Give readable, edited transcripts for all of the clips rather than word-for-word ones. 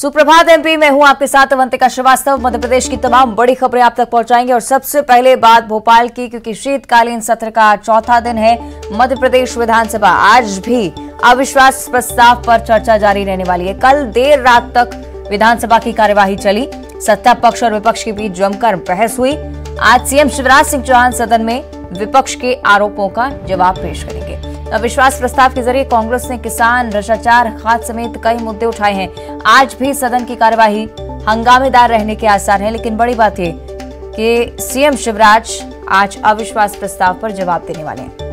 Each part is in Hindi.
सुप्रभात एमपी में हूं आपके साथ अवंतिका श्रीवास्तव। मध्य प्रदेश की तमाम बड़ी खबरें आप तक पहुंचाएंगे और सबसे पहले बात भोपाल की, क्योंकि शीतकालीन सत्र का चौथा दिन है। मध्य प्रदेश विधानसभा आज भी अविश्वास प्रस्ताव पर चर्चा जारी रहने वाली है। कल देर रात तक विधानसभा की कार्यवाही चली। सत्ता पक्ष और विपक्ष के बीच जमकर बहस हुई। आज सीएम शिवराज सिंह चौहान सदन में विपक्ष के आरोपों का जवाब पेश करेंगे। अविश्वास प्रस्ताव के जरिए कांग्रेस ने किसान, भ्रष्टाचार, खाद समेत कई मुद्दे उठाए हैं। आज भी सदन की कार्यवाही हंगामेदार रहने के आसार हैं, लेकिन बड़ी बात यह कि सीएम शिवराज आज अविश्वास प्रस्ताव पर जवाब देने वाले हैं।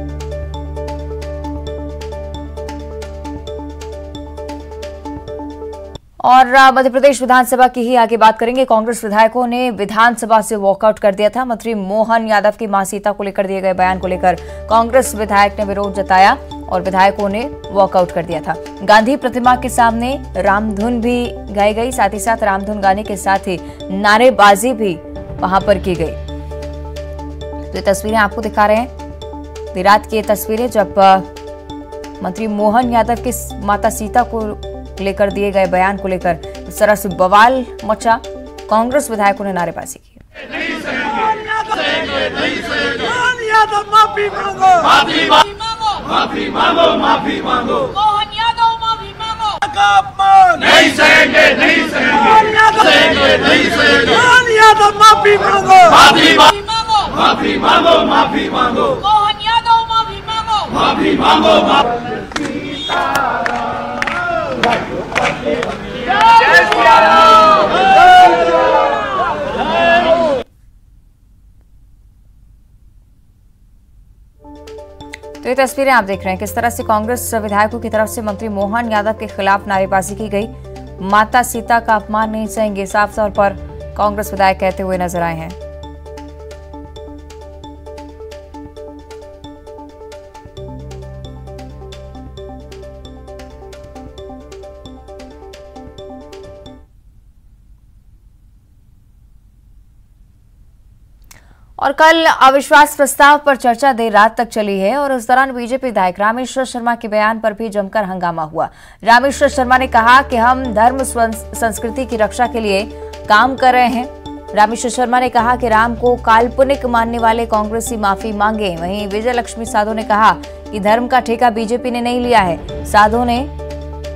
और मध्य प्रदेश विधानसभा की ही आगे बात करेंगे। कांग्रेस विधायकों ने विधानसभा से वॉकआउट कर दिया था। मंत्री मोहन यादव की मां सीता को लेकर दिए गए बयान को लेकर कांग्रेस विधायक ने विरोध जताया और विधायकों ने वॉकआउट कर दिया था। गांधी प्रतिमा के सामने रामधुन भी गाई गई, साथ ही साथ रामधुन गाने के साथ ही नारेबाजी भी वहां पर की गई। तो ये तस्वीरें आपको दिखा रहे हैं, देर रात की ये तस्वीरें जब मंत्री मोहन यादव की माता सीता को लेकर दिए गए बयान को लेकर इस तरह से बवाल मचा। कांग्रेस विधायकों ने नारेबाजी की। माफी मांगो, माफी मांगो, मोहन यादव माफी मांगो, नहीं सहेंगे, नहीं सहेंगे, नहीं सहेंगे, मोहन यादव माफी मांगो, माफी मांगो, माफी मांगो, माफी मांगो, मोहन यादव माफी मांगो, माफी मांगो, तो ये तस्वीरें आप देख रहे हैं किस तरह से कांग्रेस विधायकों की तरफ से मंत्री मोहन यादव के खिलाफ नारेबाजी की गई। माता सीता का अपमान नहीं सहेंगे, साफ तौर पर कांग्रेस विधायक कहते हुए नजर आए हैं। और कल अविश्वास प्रस्ताव पर चर्चा देर रात तक चली है और उस दौरान बीजेपी विधायक रामेश्वर शर्मा के बयान पर भी जमकर हंगामा हुआ। रामेश्वर शर्मा ने कहा कि हम धर्म संस्कृति की रक्षा के लिए काम कर रहे हैं। रामेश्वर शर्मा ने कहा कि राम को काल्पनिक मानने वाले कांग्रेसी माफी मांगे। वहीं विजय लक्ष्मी साधो ने कहा कि धर्म का ठेका बीजेपी ने नहीं लिया है। साधो ने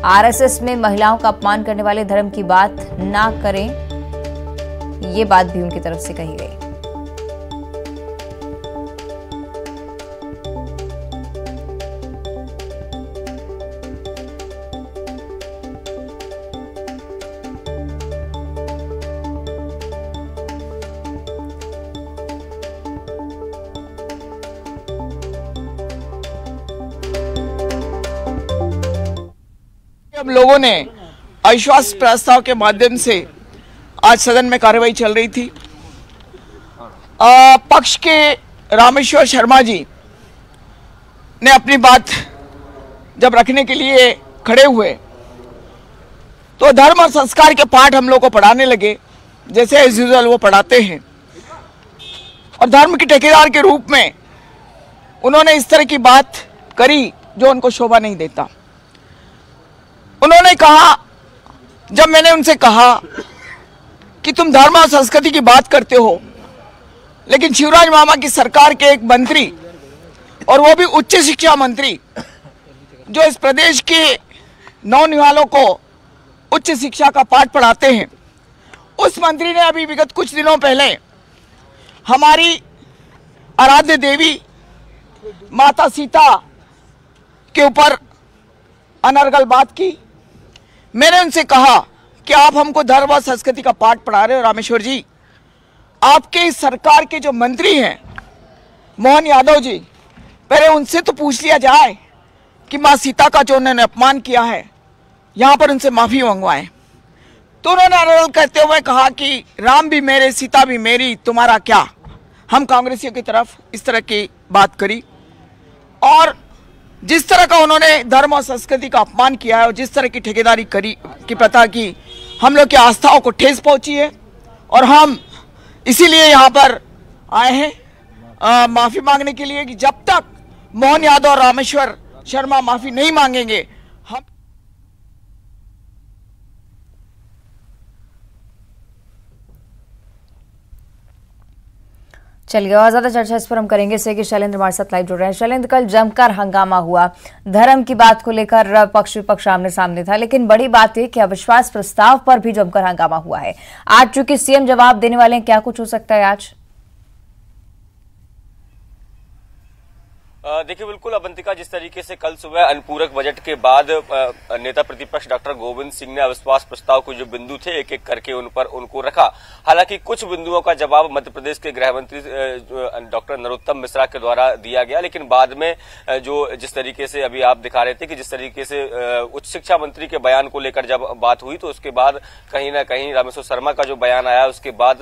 आरएसएस में महिलाओं का अपमान करने वाले धर्म की बात ना करें, ये बात भी उनकी तरफ से कही गई। हम लोगों ने अविश्वास प्रस्ताव के माध्यम से आज सदन में कार्रवाई चल रही थी। पक्ष के रामेश्वर शर्मा जी ने अपनी बात जब रखने के लिए खड़े हुए तो धर्म और संस्कार के पाठ हम लोग को पढ़ाने लगे, जैसे एज यूजुअल वो पढ़ाते हैं। और धर्म के ठेकेदार के रूप में उन्होंने इस तरह की बात करी जो उनको शोभा नहीं देता। उन्होंने कहा, जब मैंने उनसे कहा कि तुम धर्म और संस्कृति की बात करते हो, लेकिन शिवराज मामा की सरकार के एक मंत्री और वो भी उच्च शिक्षा मंत्री जो इस प्रदेश के नौनिहालों को उच्च शिक्षा का पाठ पढ़ाते हैं, उस मंत्री ने अभी विगत कुछ दिनों पहले हमारी आराध्य देवी माता सीता के ऊपर अनर्गल बात की। मैंने उनसे कहा कि आप हमको धर्म और संस्कृति का पाठ पढ़ा रहे हो। रामेश्वर जी, आपके इस सरकार के जो मंत्री हैं मोहन यादव जी, पहले उनसे तो पूछ लिया जाए कि माँ सीता का जो उन्होंने अपमान किया है, यहाँ पर उनसे माफी मंगवाएं। तो उन्होंने अनर्गल करते हुए कहा कि राम भी मेरे, सीता भी मेरी, तुम्हारा क्या। हम कांग्रेसियों की तरफ इस तरह की बात करी और जिस तरह का उन्होंने धर्म और संस्कृति का अपमान किया है और जिस तरह की ठेकेदारी करी की प्रथा की, हम लोग की आस्थाओं को ठेस पहुंची है और हम इसीलिए यहाँ पर आए हैं माफी मांगने के लिए कि जब तक मोहन यादव और रामेश्वर शर्मा माफी नहीं मांगेंगे हम चलिए और ज्यादा चर्चा इस पर हम करेंगे इससे कि शैलेंद्र हमारे साथ लाइव जुड़ रहे हैं। शैलेंद्र, कल जमकर हंगामा हुआ, धर्म की बात को लेकर पक्ष विपक्ष आमने सामने था, लेकिन बड़ी बात है कि अविश्वास प्रस्ताव पर भी जमकर हंगामा हुआ है। आज चूंकि सीएम जवाब देने वाले हैं, क्या कुछ हो सकता है आज? देखिए बिल्कुल अवंतिका, जिस तरीके से कल सुबह अनुपूरक बजट के बाद नेता प्रतिपक्ष डॉक्टर गोविंद सिंह ने अविश्वास प्रस्ताव के जो बिंदु थे एक एक करके उनको रखा। हालांकि कुछ बिंदुओं का जवाब मध्य प्रदेश के गृह मंत्री डॉक्टर नरोत्तम मिश्रा के द्वारा दिया गया, लेकिन बाद में जिस तरीके से अभी आप दिखा रहे थे कि जिस तरीके से उच्च शिक्षा मंत्री के बयान को लेकर जब बात हुई तो उसके बाद कहीं ना कहीं रामेश्वर शर्मा का जो बयान आया उसके बाद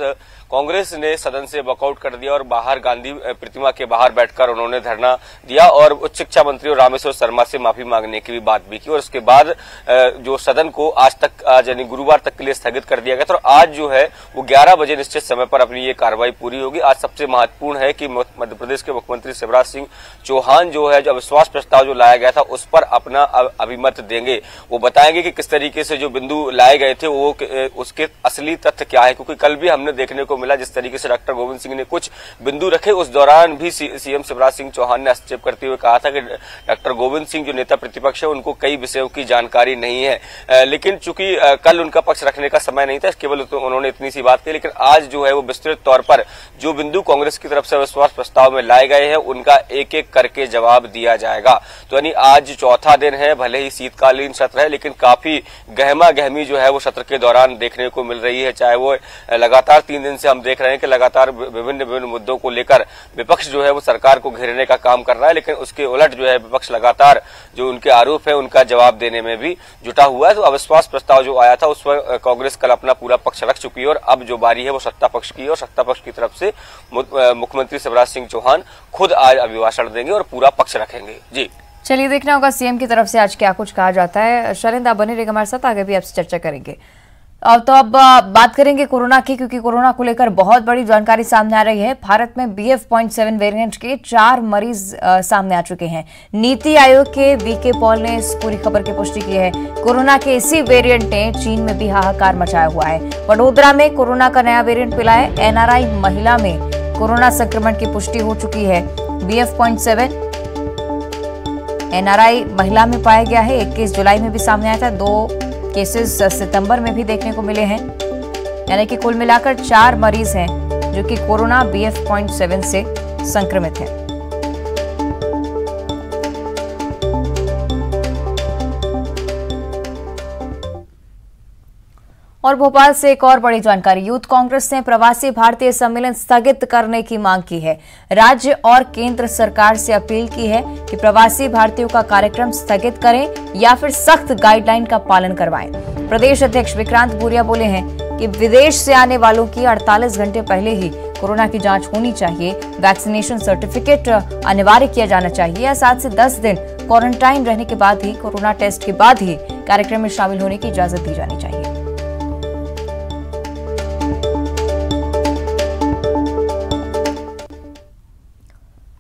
कांग्रेस ने सदन से वॉकआउट कर दिया और बाहर गांधी प्रतिमा के बाहर बैठकर उन्होंने धरना दिया और उच्च शिक्षा मंत्री और रामेश्वर शर्मा से माफी मांगने की भी बात भी की। और उसके बाद जो सदन को आज यानी गुरुवार तक के लिए स्थगित कर दिया गया था और आज जो है वो 11 बजे निश्चित समय पर अपनी ये कार्रवाई पूरी होगी। आज सबसे महत्वपूर्ण है कि मध्य प्रदेश के मुख्यमंत्री शिवराज सिंह चौहान जो है जो अविश्वास प्रस्ताव जो लाया गया था उस पर अपना अभिमत देंगे। वो बताएंगे कि किस तरीके से जो बिंदु लाए गए थे वो उसके असली तथ्य क्या है, क्योंकि कल भी हमने देखने को मिला जिस तरीके से डॉक्टर गोविंद सिंह ने कुछ बिंदु रखे उस दौरान भी सीएम शिवराज सिंह चौहान ने हस्तक्षेप करते हुए कहा था कि डॉक्टर गोविंद सिंह जो नेता प्रतिपक्ष है उनको कई विषयों की जानकारी नहीं है। लेकिन चूंकि कल उनका पक्ष रखने का समय नहीं था, केवल उन्होंने इतनी सी बात की, लेकिन आज जो है वो विस्तृत तौर पर जो बिंदु कांग्रेस की तरफ से अविश्वास प्रस्ताव में लाए गए हैं उनका एक एक करके जवाब दिया जाएगा। तो यानी आज चौथा दिन है, भले ही शीतकालीन सत्र है लेकिन काफी गहमा गहमी जो है वो सत्र के दौरान देखने को मिल रही है। चाहे वो लगातार 3 दिन से हम देख रहे हैं कि लगातार विभिन्न मुद्दों को लेकर विपक्ष जो है वो सरकार को घेरने का काम कर रहा है, लेकिन उसके उलट जो है विपक्ष लगातार जो उनके आरोप है उनका जवाब देने में भी जुटा हुआ है। तो अविश्वास प्रस्ताव जो आया था उस पर कांग्रेस कल अपना पूरा पक्ष रख चुकी है और अब जो बारी है वो सत्ता पक्ष की है और सत्ता पक्ष की तरफ से मुख्यमंत्री शिवराज सिंह चौहान खुद आज अभिभाषण देंगे और पूरा पक्ष रखेंगे। जी चलिए देखना होगा सीएम की तरफ से आज क्या कुछ कहा जाता है। शैलेंद्र, आप बने रहिएगा हमारे साथ, आगे भी आपसे चर्चा करेंगे। अब बात करेंगे कोरोना की, क्योंकि कोरोना को लेकर बहुत बड़ी जानकारी सामने आ रही है। भारत में BF.7 वेरिएंट के 4 मरीज सामने आ चुके हैं। नीति आयोग के वीके पॉल ने इस पूरी खबर की पुष्टि की है। कोरोना के इसी वेरिएंट ने चीन में भी हाहाकार मचाया हुआ है। वडोदरा में कोरोना का नया वेरिएंट मिला है। NRI महिला में कोरोना संक्रमण की पुष्टि हो चुकी है। BF.7 NRI महिला में पाया गया है। 21 जुलाई में भी सामने आया था। 2 केसेस सितंबर में भी देखने को मिले हैं, यानी कि कुल मिलाकर 4 मरीज हैं जो कि कोरोना BF.7 से संक्रमित हैं। और भोपाल से एक और बड़ी जानकारी, यूथ कांग्रेस ने प्रवासी भारतीय सम्मेलन स्थगित करने की मांग की है। राज्य और केंद्र सरकार से अपील की है कि प्रवासी भारतीयों का कार्यक्रम स्थगित करें या फिर सख्त गाइडलाइन का पालन करवाएं। प्रदेश अध्यक्ष विक्रांत भूरिया बोले हैं कि विदेश से आने वालों की 48 घंटे पहले ही कोरोना की जांच होनी चाहिए, वैक्सीनेशन सर्टिफिकेट अनिवार्य किया जाना चाहिए या 7 से 10 दिन क्वारंटाइन रहने के बाद ही, कोरोना टेस्ट के बाद ही कार्यक्रम में शामिल होने की इजाजत दी जानी चाहिए।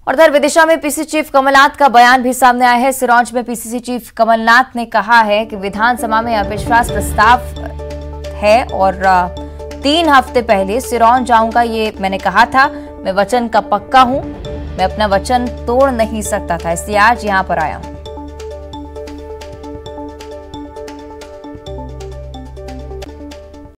और उधर विदिशा में पीसी चीफ कमलनाथ का बयान भी सामने आया है। सिरोंज में पीसीसी चीफ कमलनाथ ने कहा है कि विधानसभा में अविश्वास प्रस्ताव है और 3 हफ्ते पहले सिरोंज जाऊंगा, ये मैंने कहा था। मैं वचन का पक्का हूं, मैं अपना वचन तोड़ नहीं सकता था, इसलिए आज यहां पर आया हूं।